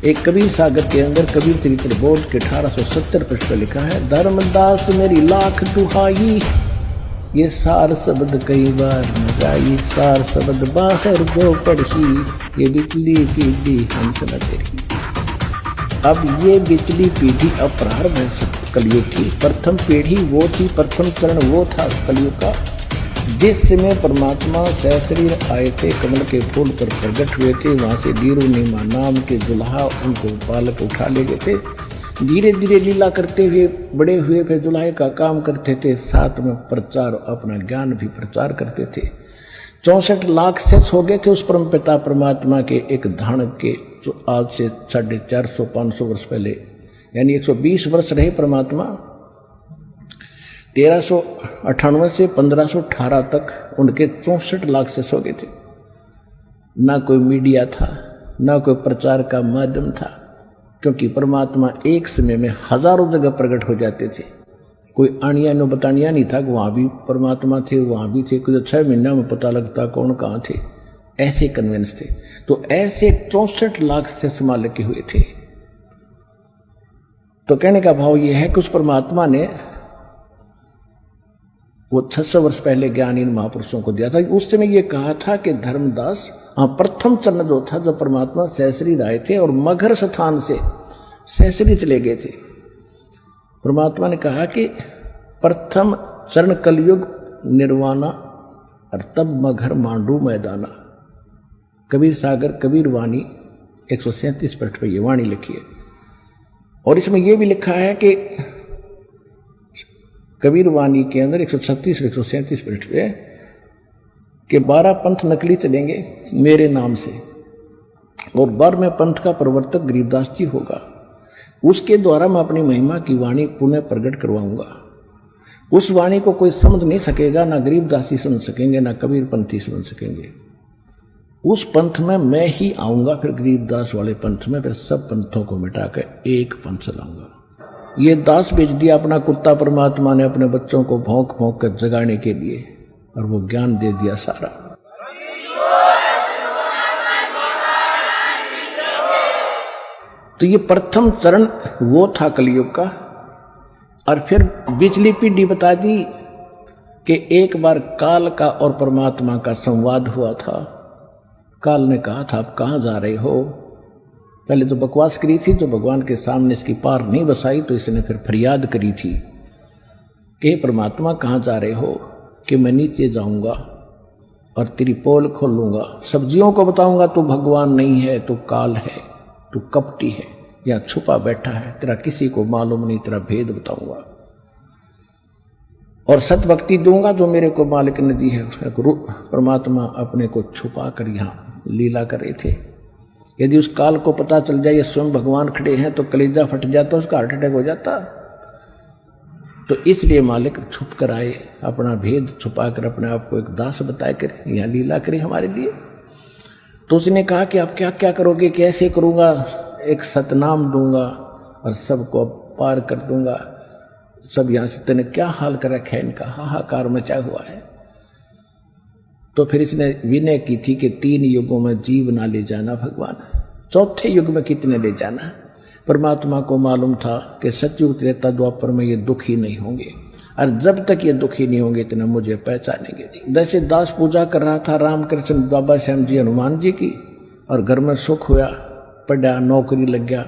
एक कबीर सागर के अंदर कबीर चरित्र बोर्ड के 1870 पृष्ठ पर लिखा है, धर्मदास मेरी लाख दुहाई, ये सार शब्द कई बार न जाई, सार शब्द बाहर जो पड़सी, ये बिचली पीढ़ी हंस न तेरी। अब ये बिचली पीढ़ी अपराध है कलयुग की। प्रथम पीढ़ी वो थी, प्रथम चरण वो था कलयुग का, जिस समय परमात्मा सहशरीर आए थे, कमल के फूल पर प्रकट हुए थे। वहां से वीरू नीमा नाम के दुल्हा उनको बालक उठा ले गए थे। धीरे धीरे लीला करते हुए बड़े हुए, फिर दुल्हे का काम करते थे, साथ में प्रचार, अपना ज्ञान भी प्रचार करते थे। 64 लाख सेस हो गए थे उस परम पिता परमात्मा के एक धान के, जो आज से 450-500 वर्ष पहले, यानी 120 वर्ष रहे परमात्मा। 1398 से 1518 तक उनके 64 लाख सेस हो गए थे। ना कोई मीडिया था, ना कोई प्रचार का माध्यम था, क्योंकि परमात्मा एक समय में हजारों जगह प्रकट हो जाते थे। कोई आनिया नो बतानिया नहीं था कि वहाँ भी परमात्मा थे, वहाँ भी थे, कुछ 6 महीना में पता लगता कौन कहाँ थे। ऐसे कन्वेंस थे। तो ऐसे 64 लाख से संभाल के हुए थे। तो कहने का भाव यह है कि उस परमात्मा ने वो 600 वर्ष पहले ज्ञान इन महापुरुषों को दिया था। उस समय ये कहा था कि धर्मदास, प्रथम चरण जो था, जब परमात्मा सहशरीर आए थे और मगर स्थान से सहशरीर चले गए थे, परमात्मा ने कहा कि प्रथम चरण कलयुग निर्वाणा, और तब मगर मांडू मैदाना। कबीर सागर कबीर वाणी 137 पृष्ठ पर ये वाणी लिखी है। और इसमें यह भी लिखा है कि कबीर वाणी के अंदर 136 137 पृष्ठ पे कि 12 पंथ नकली चलेंगे मेरे नाम से, और 12वें पंथ का प्रवर्तक गरीबदास जी होगा। उसके द्वारा मैं अपनी महिमा की वाणी पुनः प्रकट करवाऊंगा। उस वाणी को कोई समझ नहीं सकेगा, ना गरीबदासी समझ सकेंगे, ना कबीर पंथी समझ सकेंगे। उस पंथ में मैं ही आऊंगा, फिर गरीबदास वाले पंथ में, फिर सब पंथों को मिटाकर एक पंथ चलाऊंगा। ये दास बेच दिया अपना कुत्ता परमात्मा ने अपने बच्चों को भौंक भौंक कर जगाने के लिए, और वो ज्ञान दे दिया सारा। तो ये प्रथम चरण वो था कलयुग का। और फिर बिचली पीढ़ी बता दी कि एक बार काल का और परमात्मा का संवाद हुआ था। काल ने कहा था, आप कहाँ जा रहे हो? पहले तो बकवास करी थी, तो भगवान के सामने इसकी पार नहीं बसाई, तो इसने फिर फरियाद करी थी कि परमात्मा कहाँ जा रहे हो? कि मैं नीचे जाऊंगा और तेरी पोल खोलूंगा, सब्जियों को बताऊंगा तू भगवान नहीं है, तू काल है, तू कपटी है, या छुपा बैठा है, तेरा किसी को मालूम नहीं, तेरा भेद बताऊंगा। और सत भक्ति दूंगा जो मेरे को मालिक ने दी है। परमात्मा अपने को छुपा कर यहाँ लीला कर रहे थे। यदि उस काल को पता चल जाए ये स्वयं भगवान खड़े हैं, तो कलेजा फट जाता, उसका हार्ट अटैक हो जाता। तो इसलिए मालिक छुप कर आए, अपना भेद छुपा कर अपने आप को एक दास बताए कर यहाँ लीला करे हमारे लिए। तो उसने कहा कि आप क्या क्या करोगे? कैसे करूँगा? एक सतनाम दूंगा और सबको पार कर दूंगा। सब यहाँ से तेने क्या हाल कर रखा है, इनका हाहाकार मचा हुआ है। तो फिर इसने विनय की थी कि 3 युगों में जीव ना ले जाना भगवान, 4थे युग में कितने ले जाना। परमात्मा को मालूम था कि सतयुग त्रेता द्वापर में ये दुखी नहीं होंगे, और जब तक ये दुखी नहीं होंगे इतना मुझे पहचानेंगे नहीं। जैसे दास पूजा कर रहा था रामकृष्ण बाबा श्याम जी हनुमान जी की, और घर में सुख हुआ, पढ़ा, नौकरी लग गया,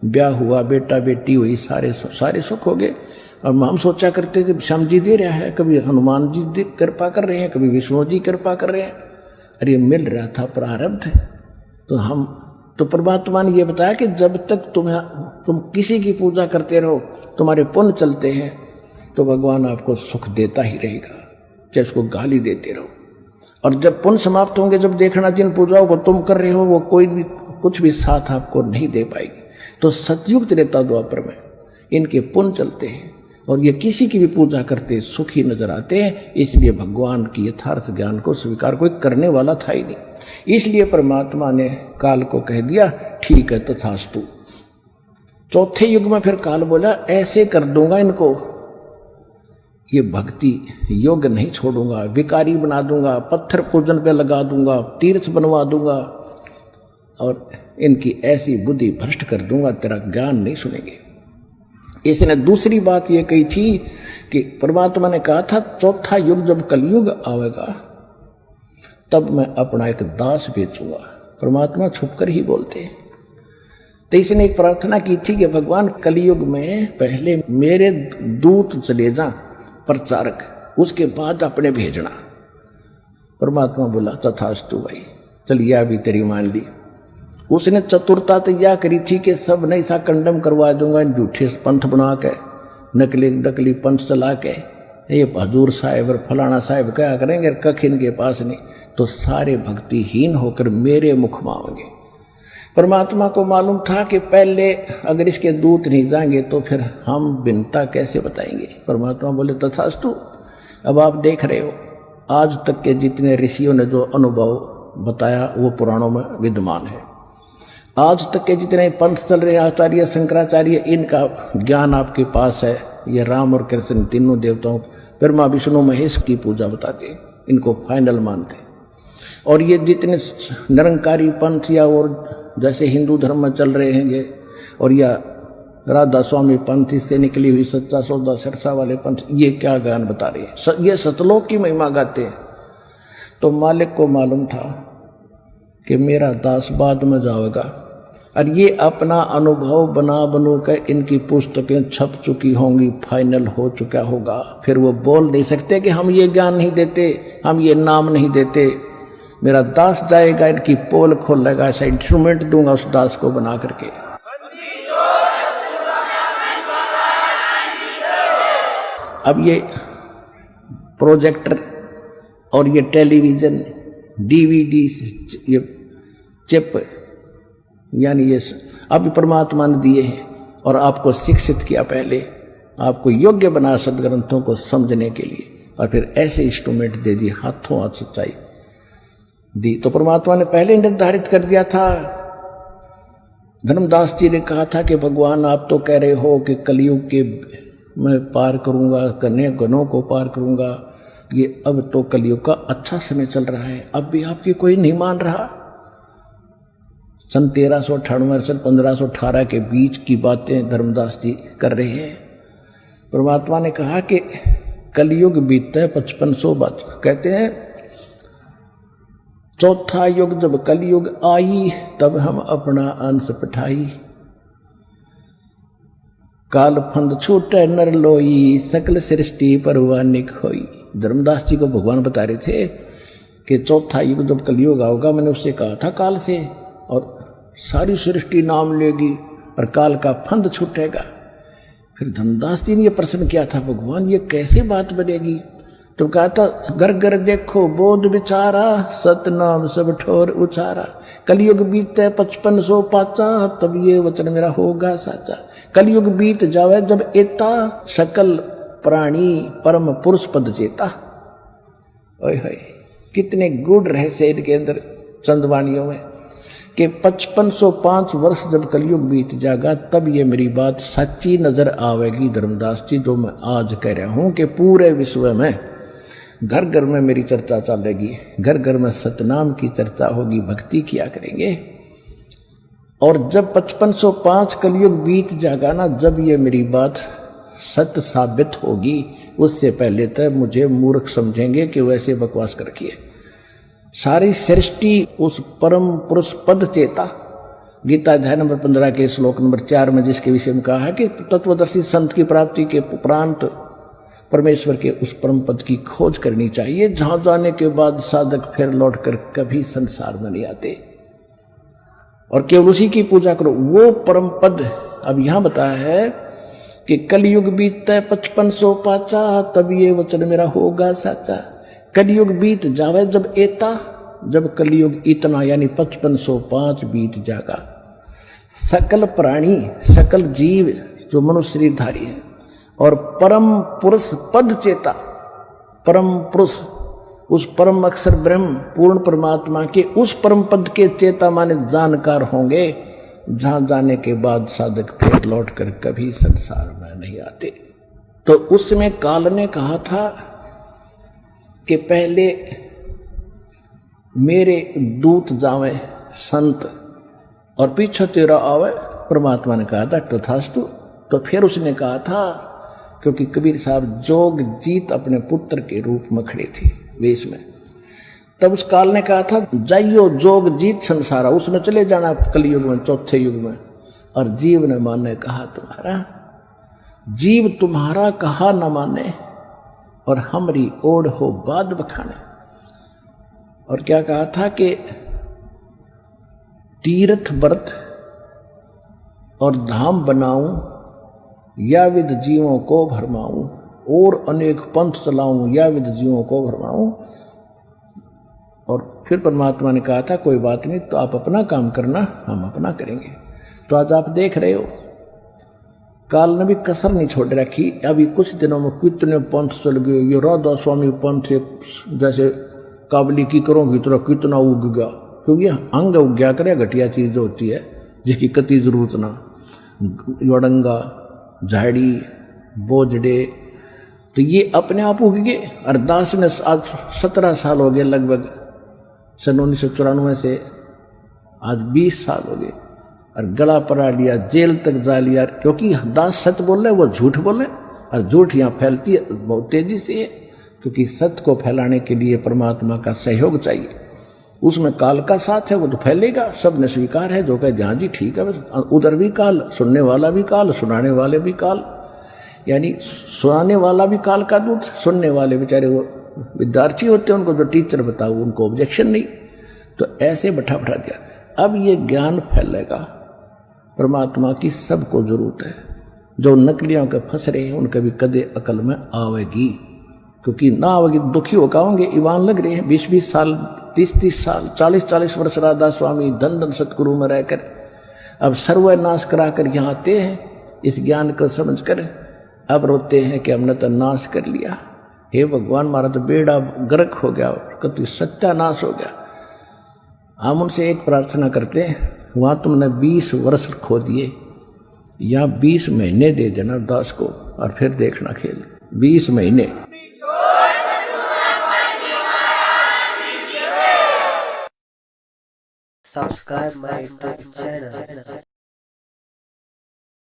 ब्याह हुआ, बेटा बेटी हुई, सारे सुख हो गए। और हम सोचा करते थे श्याम जी दे रहा है, कभी हनुमान जी कृपा कर रहे हैं, कभी विष्णु जी कृपा कर रहे हैं। अरे मिल रहा था प्रारब्ध। तो परमात्मा ने ये बताया कि जब तक तुम किसी की पूजा करते रहो, तुम्हारे पुण्य चलते हैं, तो भगवान आपको सुख देता ही रहेगा, चाहे उसको गाली देते रहो। और जब पुण्य समाप्त होंगे, जब देखना जिन पूजाओं को तुम कर रहे हो वो कोई भी कुछ भी साथ आपको नहीं दे पाएगी। तो सतयुग त्रेता द्वापर में इनके पुण्य चलते हैं, और ये किसी की भी पूजा करते सुखी नजर आते हैं। इसलिए भगवान की यथार्थ ज्ञान को स्वीकार कोई करने वाला था ही नहीं। इसलिए परमात्मा ने काल को कह दिया, ठीक है तथास्तु। 4थे युग में फिर काल बोला, ऐसे कर दूंगा इनको, ये भक्ति योग नहीं छोड़ूंगा, विकारी बना दूंगा, पत्थर पूजन पे लगा दूंगा, तीर्थ बनवा दूंगा, और इनकी ऐसी बुद्धि भ्रष्ट कर दूंगा, तेरा ज्ञान नहीं सुनेंगे। इसने दूसरी बात ये कही थी कि परमात्मा ने कहा था चौथा युग जब कलयुग आवेगा तब मैं अपना एक दास बेचूंगा। परमात्मा छुपकर ही बोलते हैं। तो इसने एक प्रार्थना की थी कि भगवान कलयुग में पहले मेरे दूत चले जा प्रचारक, उसके बाद अपने भेजना। परमात्मा बोला तथास्तु भाई, चलिए अभी तेरी मान ली। उसने चतुरता तो यह करी थी कि सब नहीं सा कंडम करवा दूंगा, झूठे पंथ बना के नकली नकली पंथ चला के ये हजूर साहेब और फलाना साहेब क्या करेंगे, कख इनके पास नहीं, तो सारे भक्तिहीन होकर मेरे मुख मांगेंगे। परमात्मा को मालूम था कि पहले अगर इसके दूत नहीं जाएंगे तो फिर हम बिनता कैसे बताएंगे। परमात्मा बोले तथास्तु। अब आप देख रहे हो आज तक के जितने ऋषियों ने जो अनुभव बताया वो पुराणों में विद्यमान है। आज तक के जितने पंथ चल रहे आचार्य शंकराचार्य, इनका ज्ञान आपके पास है। ये राम और कृष्ण तीनों देवताओं ब्रह्मा विष्णु महेश की पूजा बताते हैं, इनको फाइनल मानते हैं। और ये जितने निरंकारी पंथ या और जैसे हिंदू धर्म में चल रहे हैं ये, और या राधा स्वामी पंथ से निकली हुई सच्चा सौदा सिरसा वाले पंथ, ये क्या ज्ञान बता रहे हैं, ये सतलोक की महिमा गाते हैं। तो मालिक को मालूम था कि मेरा दास बाद में जाएगा, और ये अपना अनुभव बना बनू कर इनकी पुस्तकें छप चुकी होंगी, फाइनल हो चुका होगा। फिर वो बोल नहीं सकते कि हम ये ज्ञान नहीं देते, हम ये नाम नहीं देते। मेरा दास जाएगा, इनकी पोल खोलेगा, ऐसा इंस्ट्रूमेंट दूंगा उस दास को बना करके। अब ये प्रोजेक्टर और ये टेलीविजन, डीवीडी, ये चिप, यानी ये अब परमात्मा ने दिए हैं और आपको शिक्षित किया, पहले आपको योग्य बना सदग्रंथों को समझने के लिए, और फिर ऐसे इंस्ट्रूमेंट दे दिए, हाथों हाथ सच्चाई दी। तो परमात्मा ने पहले निर्धारित कर दिया था। धर्मदास जी ने कहा था कि भगवान आप तो कह रहे हो कि कलयुग के मैं पार करूंगा, कन्या गणों को पार करूंगा, ये अब तो कलयुग का अच्छा समय चल रहा है, अब भी आपकी कोई नहीं मान रहा। सन 1398 से 1518 के बीच की बातें धर्मदास जी कर रहे हैं। परमात्मा ने कहा कि कलयुग बीतता है 5500 बात, कहते हैं चौथा युग जब कलयुग आई तब हम अपना अंश पठाई। काल फंद छूटे नर लोई, सकल सृष्टि परवानिक होई। धर्मदास जी को भगवान बता रहे थे कि चौथा युग जब कलयुग आओगा, मैंने उससे कहा था काल से, और सारी सृष्टि नाम लेगी और काल का फंद छूटेगा। फिर धर्मदास जी ने यह प्रश्न किया था, भगवान ये कैसे बात बनेगी? तो कहा था घर घर देखो बोध विचारा, सतनाम सब ठोर उचारा। कलयुग बीते 5500 पाचा, तब ये वचन मेरा होगा साचा। कलयुग बीत जावे जब एता, सकल प्राणी परम पुरुष पद चेता। ओए होए, कितने गूढ़ रहस्य इनके अंदर चंदवानियों में, कि 5505 वर्ष जब कलयुग बीत जाएगा तब ये मेरी बात सच्ची नजर आवेगी। धर्मदास जी जो मैं आज कह रहा हूं कि पूरे विश्व में घर घर में मेरी चर्चा चलेगी, घर घर में सतनाम की चर्चा होगी, भक्ति किया करेंगे। और जब 5505 कलयुग बीत जाएगा ना, जब ये मेरी बात सत्य साबित होगी, उससे पहले तक मुझे मूर्ख समझेंगे कि वैसे बकवास कर रखी है। सारी सृष्टि उस परम पुरुष पद चेता, गीता अध्याय नंबर 15 के श्लोक नंबर 4 में जिसके विषय में कहा है कि तत्वदर्शी संत की प्राप्ति के उपरांत परमेश्वर के उस परम पद की खोज करनी चाहिए, जहां जाने के बाद साधक फिर लौटकर कभी संसार में नहीं आते, और केवल उसी की पूजा करो, वो परम पद। अब यहां बताया है कि कलयुग बीतता 5500 पाचा, तब ये वचन मेरा होगा साचा। कलयुग बीत जावे जब एता, जब कलयुग इतना यानी 5505 बीत जाएगा, सकल प्राणी सकल जीव जो मनुष्य शरीरधारी है और परम पुरुष पद चेता, परम पुरुष उस परम अक्षर ब्रह्म पूर्ण परमात्मा के उस परम पद के चेता माने जानकार होंगे, जहां जाने के बाद साधक फिर लौट कर कभी संसार में नहीं आते। तो उसमें काल ने कहा था कि पहले मेरे दूत जावे संत, और पीछे तेरा आवे। परमात्मा ने कहा था तथास्तु। तो फिर उसने कहा था, क्योंकि कबीर साहब जोग जीत अपने पुत्र के रूप में खड़े थे वेश में, तब उस काल ने कहा था जाइयो जोग जीत संसारा, उसमें चले जाना कलयुग में, चौथे युग में। और जीव ने माने कहा तुम्हारा, जीव तुम्हारा कहा न माने, और हमरी ओढ़ हो बाद बखाने। और क्या कहा था कि तीर्थ व्रत और धाम बनाऊं, या विद जीवों को भरमाऊं, और अनेक पंथ चलाऊं, या विद जीवों को भरमाऊं। और फिर परमात्मा ने कहा था कोई बात नहीं, तो आप अपना काम करना, हम अपना करेंगे। तो आज आप देख रहे हो काल ने भी कसर नहीं छोड़ रखी। अभी कुछ दिनों में कितने पंथ चल गए। ये राधा स्वामी पंथ जैसे काबली की करो भीतर कितना उग गया, क्योंकि अंग उग गया करे घटिया चीज जो होती है जिसकी कति जरूरत ना, योड़ंगा झाड़ी बोझड़े, तो ये अपने आप उग गए। अरदास में आज 17 साल हो गए लगभग, सन 1994 से आज 20 साल हो गए, और गला पड़ा लिया, जेल तक जा लिया, क्योंकि दास सच बोल रहे वो झूठ बोले, और झूठ यहाँ फैलती है बहुत तेजी से है, क्योंकि सत्य को फैलाने के लिए परमात्मा का सहयोग चाहिए। उसमें काल का साथ है, वो तो फैलेगा, सब ने स्वीकार है। जो कहे जहाँ जी ठीक है, उधर भी काल, सुनने वाला भी काल, सुनाने वाले भी काल, यानी सुनाने वाला भी काल का दूत, सुनने वाले बेचारे वो विद्यार्थी होते हैं, उनको जो टीचर बताओ उनको ऑब्जेक्शन नहीं, तो ऐसे बैठा दिया। अब ये ज्ञान फैलेगा, परमात्मा की सबको जरूरत है। जो नकलियों के फंस रहे हैं उनके भी कदे अकल में आवेगी, क्योंकि ना आवेगी दुखी हो होंगे। ईमान लग रहे हैं 20-20 साल, 30-30 साल, 40-40 वर्ष राधा स्वामी धन धन सतगुरु में रहकर अब सर्वनाश कराकर यहाँ आते हैं इस ज्ञान को समझकर। अब रोते हैं कि हमने तो नाश कर लिया, हे भगवान हमारा तो बेड़ा गर्क हो गया, कति सत्यानाश हो गया। हम उनसे एक प्रार्थना करते हैं, वहाँ तुमने 20 वर्ष खो दिए, या 20 महीने दे देना दास को, और फिर देखना खेल। 20 महीने Subscribe my YouTube channel.